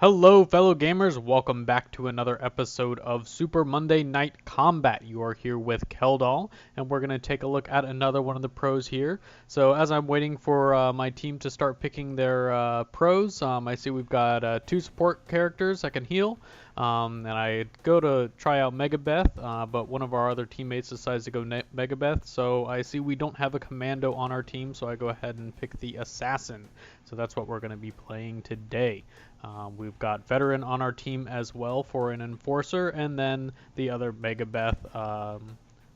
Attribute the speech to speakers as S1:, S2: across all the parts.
S1: Hello, fellow gamers. Welcome back to another episode of Super Monday Night Combat. You are here with Kelldal, and we're going to take a look at another one of the pros here. So as I'm waiting for my team to start picking their pros, I see we've got two support characters that can heal. And I go to try out Megabeth, but one of our other teammates decides to go Megabeth. So I see we don't have a commando on our team, so I go ahead and pick the assassin. So that's what we're going to be playing today. We've got veteran on our team as well for an enforcer, and then the other Megabeth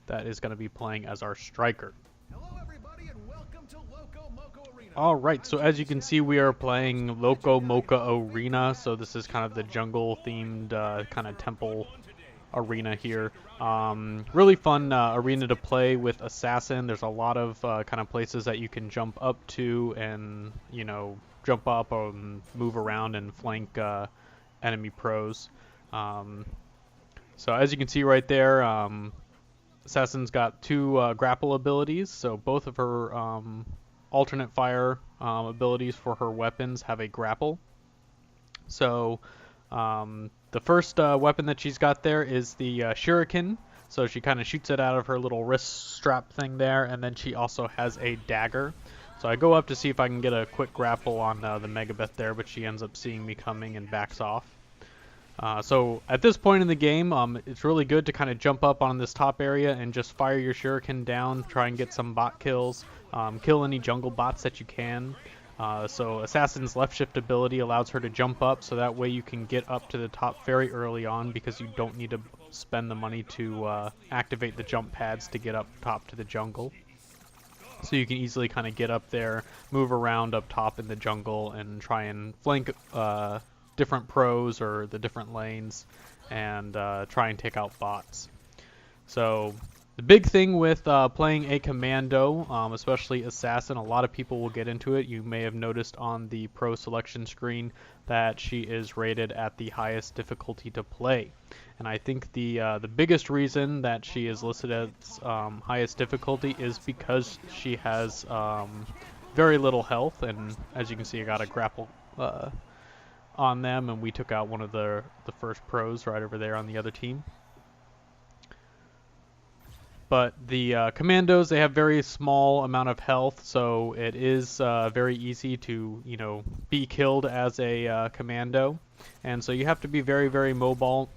S1: that is going to be playing as our striker.
S2: Hello everybody and welcome to Loco Moco Arena.
S1: Alright, so as you can see we are playing Loco Moca Arena, so this is kind of the jungle themed kind of temple arena here. Really fun arena to play with assassin. There's a lot of kind of places that you can jump up to and, you know, jump up and move around and flank enemy pros. So as you can see right there, Assassin's got two grapple abilities, so both of her alternate fire abilities for her weapons have a grapple. So the first weapon that she's got there is the shuriken, so she kind of shoots it out of her little wrist strap thing there, and then she also has a dagger. So I go up to see if I can get a quick grapple on the Megabeth there, but she ends up seeing me coming and backs off. So at this point in the game, it's really good to kind of jump up on this top area and just fire your shuriken down, try and get some bot kills, kill any jungle bots that you can. So Assassin's left shift ability allows her to jump up, so that way you can get up to the top very early on because you don't need to spend the money to activate the jump pads to get up top to the jungle. So you can easily kind of get up there, move around up top in the jungle, and try and flank different pros or the different lanes, and try and take out bots. So the big thing with playing a commando, especially assassin, a lot of people will get into it. You may have noticed on the pro selection screen that she is rated at the highest difficulty to play. And I think the biggest reason that she is listed as highest difficulty is because she has very little health, and as you can see I got a grapple on them, and we took out one of the first pros right over there on the other team. But the commandos, they have very small amount of health, so it is very easy to, you know, be killed as a commando. And so you have to be very, very mobile,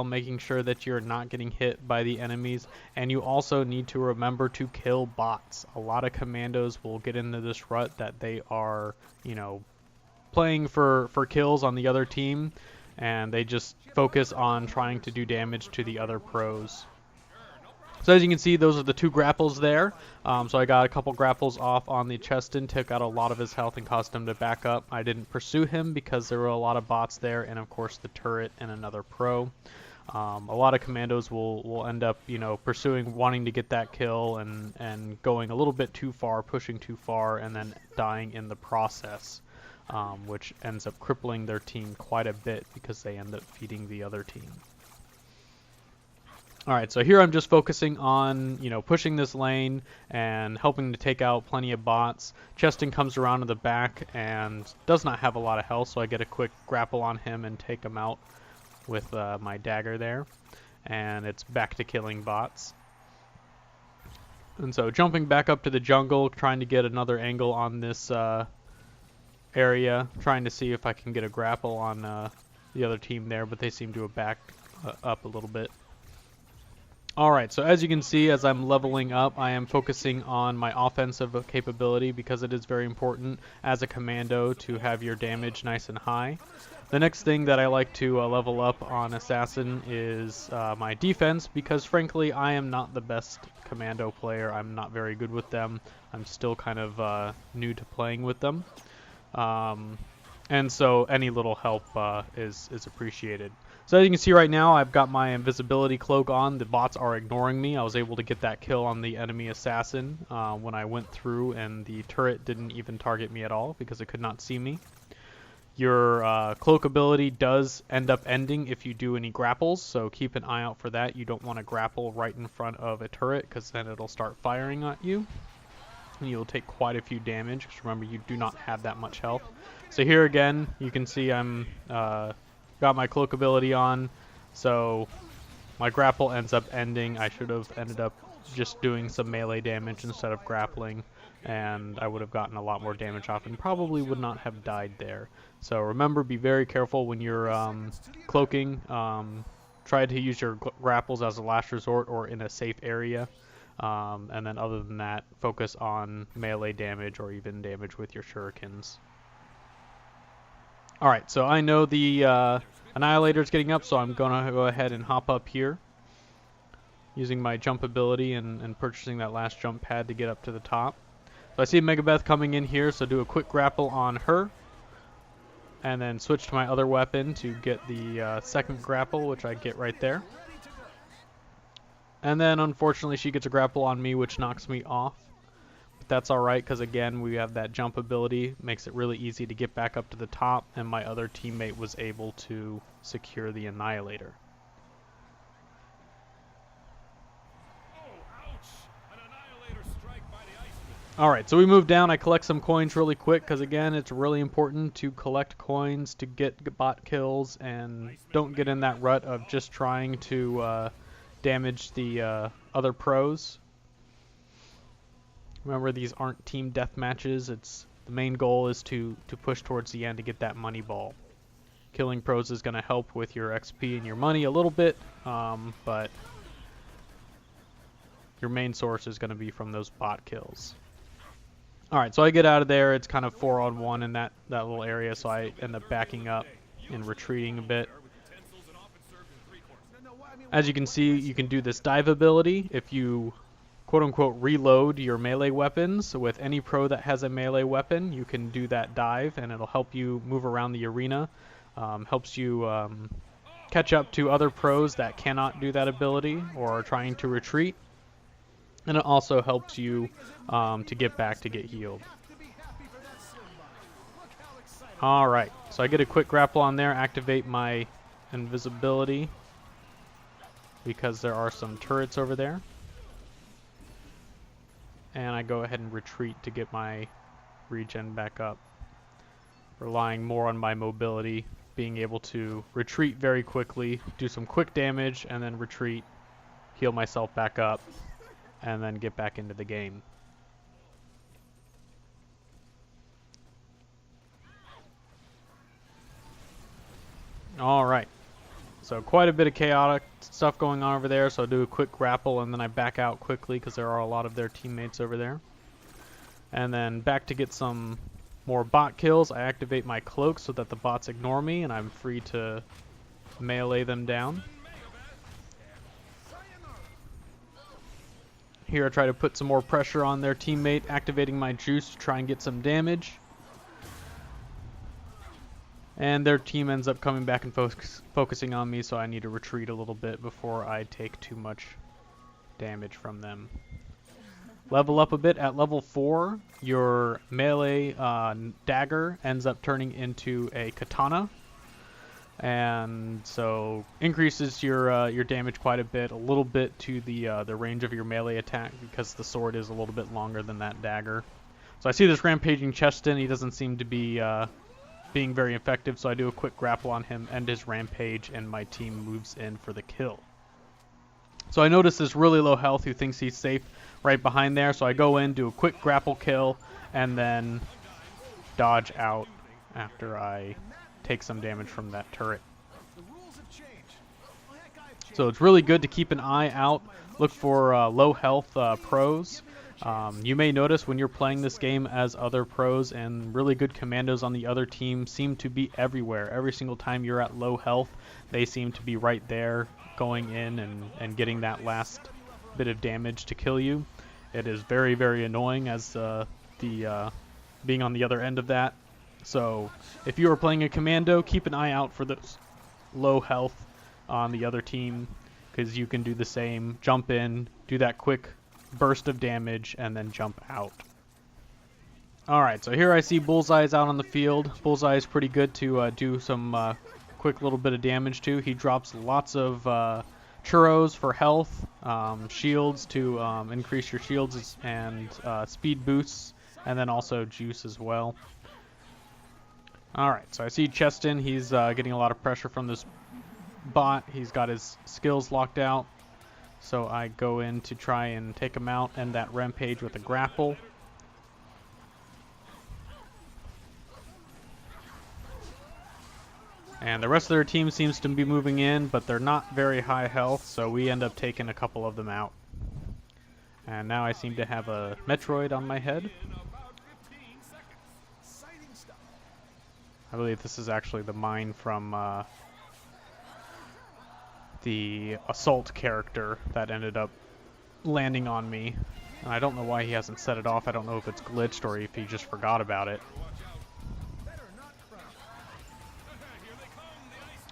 S1: making sure that you're not getting hit by the enemies. And you also need to remember to kill bots. A lot of commandos will get into this rut that they are, you know, playing for kills on the other team, and they just focus on trying to do damage to the other pros. So as you can see, those are the two grapples there. So I got a couple grapples off on the Cheston, took out a lot of his health and caused him to back up. I didn't pursue him because there were a lot of bots there, and of course the turret and another pro. A lot of commandos will end up, you know, pursuing, wanting to get that kill, and going a little bit too far, pushing too far, and then dying in the process, which ends up crippling their team quite a bit because they end up feeding the other team. Alright, so here I'm just focusing on, you know, pushing this lane and helping to take out plenty of bots. Cheston comes around to the back and does not have a lot of health, so I get a quick grapple on him and take him out with my dagger there. And it's back to killing bots. And so jumping back up to the jungle, trying to get another angle on this area, trying to see if I can get a grapple on the other team there, but they seem to have backed up a little bit. Alright, so as you can see, as I'm leveling up, I am focusing on my offensive capability because it is very important as a commando to have your damage nice and high. The next thing that I like to level up on Assassin is my defense, because frankly I am not the best commando player. I'm not very good with them. I'm still kind of new to playing with them. And so any little help is appreciated. So as you can see right now, I've got my invisibility cloak on. The bots are ignoring me. I was able to get that kill on the enemy assassin when I went through, and the turret didn't even target me at all because it could not see me. Your cloak ability does end up ending if you do any grapples, so keep an eye out for that. You don't want to grapple right in front of a turret because then it'll start firing at you. And you'll take quite a few damage because remember, you do not have that much health. So here again, you can see I'm got my cloak ability on, so my grapple ends up ending. I should have ended up just doing some melee damage instead of grappling, and I would have gotten a lot more damage off and probably would not have died there. So remember, be very careful when you're cloaking. Try to use your grapples as a last resort or in a safe area. And then other than that, focus on melee damage or even damage with your shurikens. Alright, so I know the Annihilator's getting up, so I'm going to go ahead and hop up here using my jump ability and purchasing that last jump pad to get up to the top. So I see Megabeth coming in here, so do a quick grapple on her. And then switch to my other weapon to get the second grapple, which I get right there. And then unfortunately she gets a grapple on me, which knocks me off. But that's alright, because again, we have that jump ability. Makes it really easy to get back up to the top, and my other teammate was able to secure the Annihilator. Alright, so we move down. I collect some coins really quick, because again, it's really important to collect coins to get bot kills, and don't get in that rut of just trying to damage the other pros. Remember, these aren't team death matches. It's the main goal is to push towards the end to get that money ball. Killing pros is going to help with your XP and your money a little bit, but your main source is going to be from those bot kills. Alright, so I get out of there. It's kind of 4-on-1 in that little area, so I end up backing up and retreating a bit. As you can see, you can do this dive ability if you quote-unquote reload your melee weapons. So with any pro that has a melee weapon, you can do that dive, and it'll help you move around the arena. Helps you catch up to other pros that cannot do that ability or are trying to retreat. And it also helps you to get back to get healed. Alright, so I get a quick grapple on there, activate my invisibility because there are some turrets over there. And I go ahead and retreat to get my regen back up. Relying more on my mobility, being able to retreat very quickly, do some quick damage, and then retreat, heal myself back up, and then get back into the game. Alright, so quite a bit of chaotic stuff going on over there, so I do a quick grapple and then I back out quickly because there are a lot of their teammates over there. And then back to get some more bot kills. I activate my cloak so that the bots ignore me and I'm free to melee them down. Here I try to put some more pressure on their teammate, activating my juice to try and get some damage. And their team ends up coming back and focusing on me, so I need to retreat a little bit before I take too much damage from them. Level up a bit. At level 4, your melee dagger ends up turning into a katana. And so increases your damage quite a little bit to the range of your melee attack because the sword is a little bit longer than that dagger. So I see this rampaging Cheston. He doesn't seem to be being very effective, so I do a quick grapple on him, end his rampage, and my team moves in for the kill. So I notice this really low health who thinks he's safe right behind there, so I go in, do a quick grapple kill, and then dodge out after I take some damage from that turret. So it's really good to keep an eye out, look for low health pros. You may notice when you're playing this game as other pros and really good commandos on the other team seem to be everywhere. Every single time you're at low health, they seem to be right there going in and getting that last bit of damage to kill you. It is very, very annoying as being on the other end of that. So if you are playing a commando, keep an eye out for those low health on the other team because you can do the same. Jump in, do that quick burst of damage, and then jump out. Alright, so here I see Bullseye's out on the field. Bullseye is pretty good to do some quick little bit of damage to. He drops lots of churros for health, shields to increase your shields, and speed boosts, and then also juice as well. Alright, so I see Cheston. He's getting a lot of pressure from this bot. He's got his skills locked out. So I go in to try and take him out, end that rampage with a grapple. And the rest of their team seems to be moving in, but they're not very high health, so we end up taking a couple of them out. And now I seem to have a Metroid on my head. I believe this is actually the mine from the assault character that ended up landing on me. And I don't know why he hasn't set it off. I don't know if it's glitched or if he just forgot about it.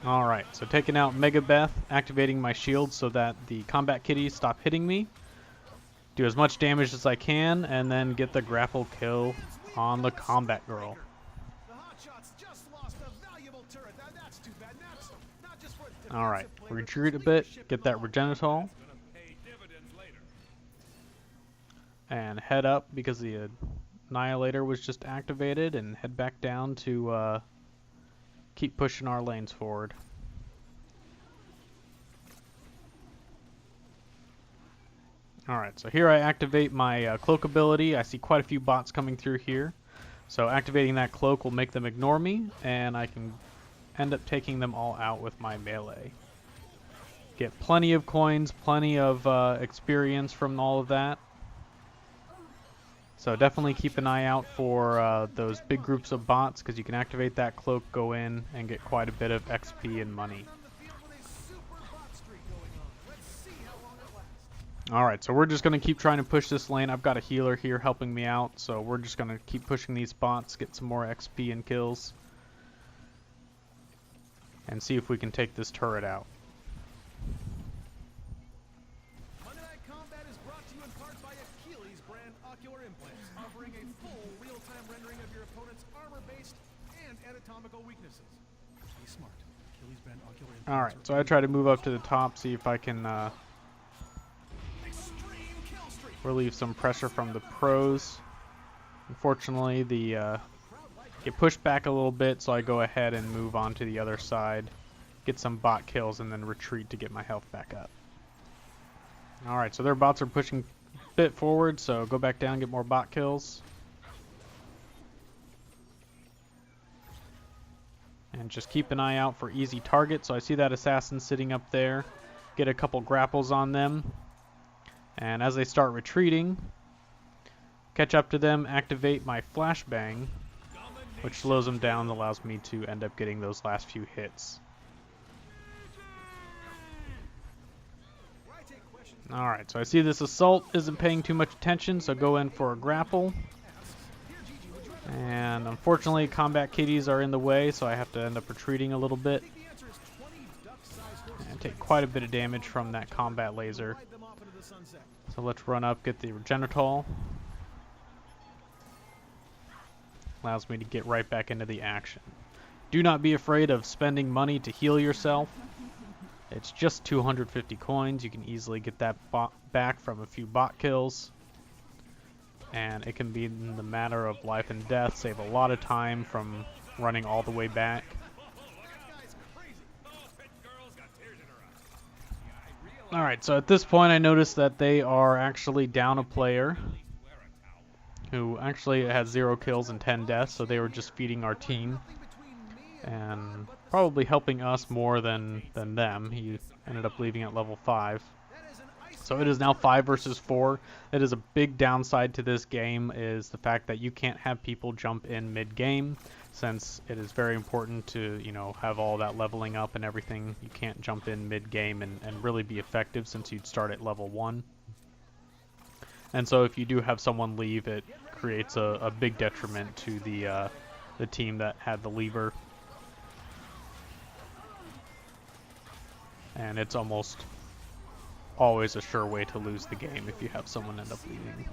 S1: Alright, so taking out Megabeth, activating my shield so that the combat kitties stop hitting me. Do as much damage as I can, and then get the grapple kill on the combat girl. Alright, retreat a bit, get that Regenitol. And head up because the Annihilator was just activated, and head back down to keep pushing our lanes forward. Alright, so here I activate my cloak ability. I see quite a few bots coming through here. So activating that cloak will make them ignore me, and I can end up taking them all out with my melee. Get plenty of coins, plenty of experience from all of that. So definitely keep an eye out for those big groups of bots, because you can activate that cloak, go in, and get quite a bit of XP and money. Alright, so we're just going to keep trying to push this lane. I've got a healer here helping me out, so we're just going to keep pushing these bots, get some more XP and kills, and see if we can take this turret out.
S2: Offering a full real-time rendering of your opponent's armor-based and anatomical weaknesses. Be smart. Achilles brand ocular implants.
S1: Alright, so I try to move up to the top, see if I can relieve some pressure from the pros. Unfortunately, the get pushed back a little bit, so I go ahead and move on to the other side, get some bot kills, and then retreat to get my health back up. Alright, so their bots are pushing bit forward, so go back down, get more bot kills, and just keep an eye out for easy targets. So I see that assassin sitting up there, get a couple grapples on them, and as they start retreating, catch up to them, activate my flashbang, which slows them down and allows me to end up getting those last few hits. Alright, so I see this assault isn't paying too much attention, so go in for a grapple. And unfortunately, combat kitties are in the way, so I have to end up retreating a little bit. And take quite a bit of damage from that combat laser. So let's run up, get the Regenitol. Allows me to get right back into the action. Do not be afraid of spending money to heal yourself. It's just 250 coins. You can easily get that back from a few bot kills. And it can be in the matter of life and death. Save a lot of time from running all the way back. Alright, so at this point I noticed that they are actually down a player who actually had 0 kills and 10 deaths, so they were just feeding our team. And probably helping us more than them. He ended up leaving at level 5. So it is now 5 versus 4. It is a big downside to this game, is the fact that you can't have people jump in mid-game, since it is very important to, you know, have all that leveling up and everything. You can't jump in mid-game and really be effective, since you'd start at level 1. And so if you do have someone leave, it creates a big detriment to the team that had the lever. And it's almost always a sure way to lose the game if you have someone end up leaving.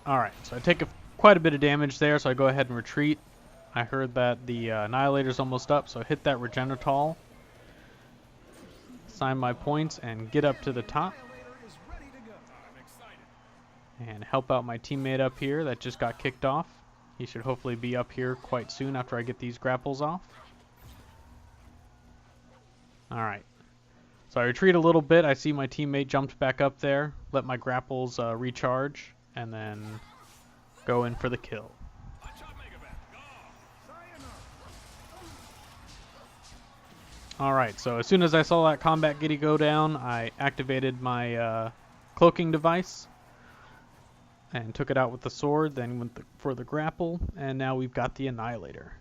S1: Alright, so I take quite a bit of damage there, so I go ahead and retreat. I heard that the Annihilator's almost up, so I hit that Regenitol, sign my points, and get up to the top. and help out my teammate up here that just got kicked off. He should hopefully be up here quite soon after I get these grapples off. Alright. So I retreat a little bit. I see my teammate jumped back up there. Let my grapples recharge. And then go in for the kill. Alright, so as soon as I saw that combat giddy go down, I activated my cloaking device. And took it out with the sword, then went for the grapple, and now we've got the Annihilator.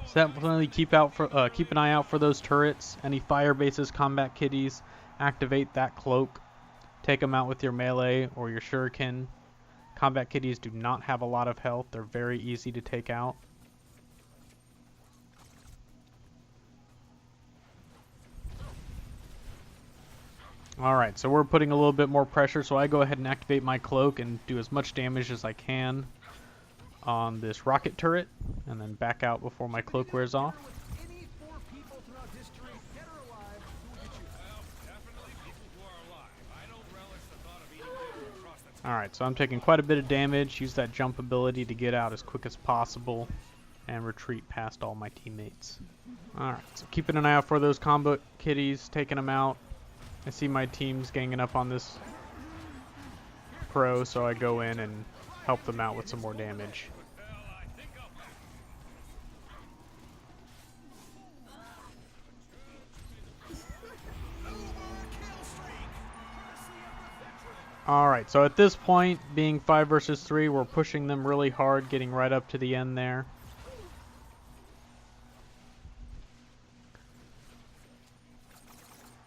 S1: So definitely keep an eye out for those turrets. Any fire bases, combat kitties, activate that cloak. Take them out with your melee or your shuriken. Combat kitties do not have a lot of health. They're very easy to take out. Alright, so we're putting a little bit more pressure, so I go ahead and activate my cloak and do as much damage as I can on this rocket turret, and then back out before my cloak wears off. Alright, so I'm taking quite a bit of damage, use that jump ability to get out as quick as possible, and retreat past all my teammates. Alright, so keeping an eye out for those combo kitties, taking them out. I see my team's ganging up on this pro, so I go in and help them out with some more damage. Alright, so at this point, being 5 versus 3, we're pushing them really hard, getting right up to the end there.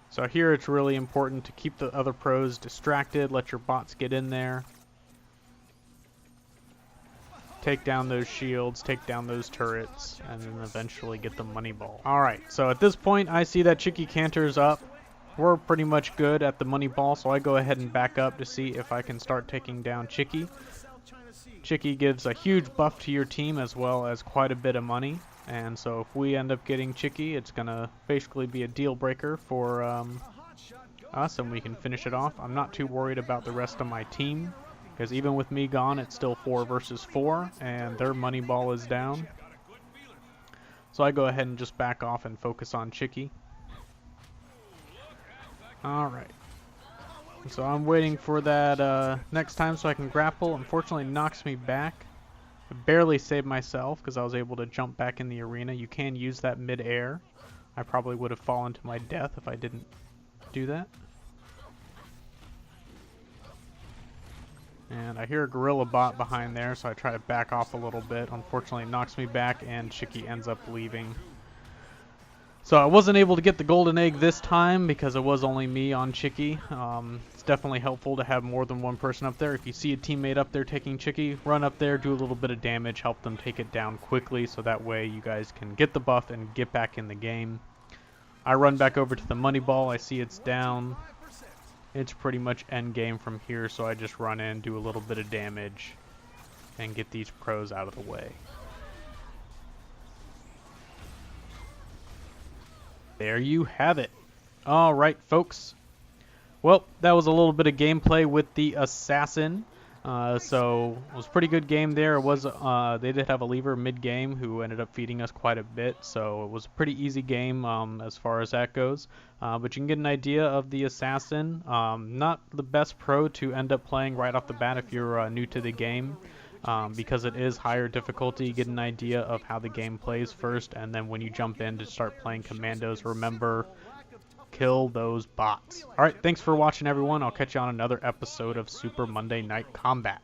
S1: So here it's really important to keep the other pros distracted, let your bots get in there. Take down those shields, take down those turrets, and then eventually get the money ball. Alright, so at this point I see that Chicky Cantor's up. We're pretty much good at the money ball, so I go ahead and back up to see if I can start taking down Chicky. Chicky gives a huge buff to your team as well as quite a bit of money. And so if we end up getting Chicky, it's going to basically be a deal breaker for us, and we can finish it off. I'm not too worried about the rest of my team, because even with me gone, it's still 4 versus 4, and their money ball is down. So I go ahead and just back off and focus on Chicky. Alright. So I'm waiting for that next time so I can grapple. Unfortunately, it knocks me back. I barely saved myself because I was able to jump back in the arena. You can use that mid-air. I probably would have fallen to my death if I didn't do that. And I hear a gorilla bot behind there, so I try to back off a little bit. Unfortunately, it knocks me back, and Chicky ends up leaving. So I wasn't able to get the golden egg this time because it was only me on Chicky. It's definitely helpful to have more than one person up there. If you see a teammate up there taking Chicky, run up there, do a little bit of damage, help them take it down quickly so that way you guys can get the buff and get back in the game. I run back over to the money ball. I see it's down. It's pretty much end game from here, so I just run in, do a little bit of damage, and get these pros out of the way. There you have it. Alright, folks. Well, that was a little bit of gameplay with the Assassin. So it was a pretty good game there. It was they did have a lever mid-game who ended up feeding us quite a bit, so it was a pretty easy game as far as that goes. But you can get an idea of the Assassin. Not the best pro to end up playing right off the bat if you're new to the game. Because it is higher difficulty, you get an idea of how the game plays first, and then when you jump in to start playing commandos, remember, kill those bots. Alright, thanks for watching everyone. I'll catch you on another episode of Super Monday Night Combat.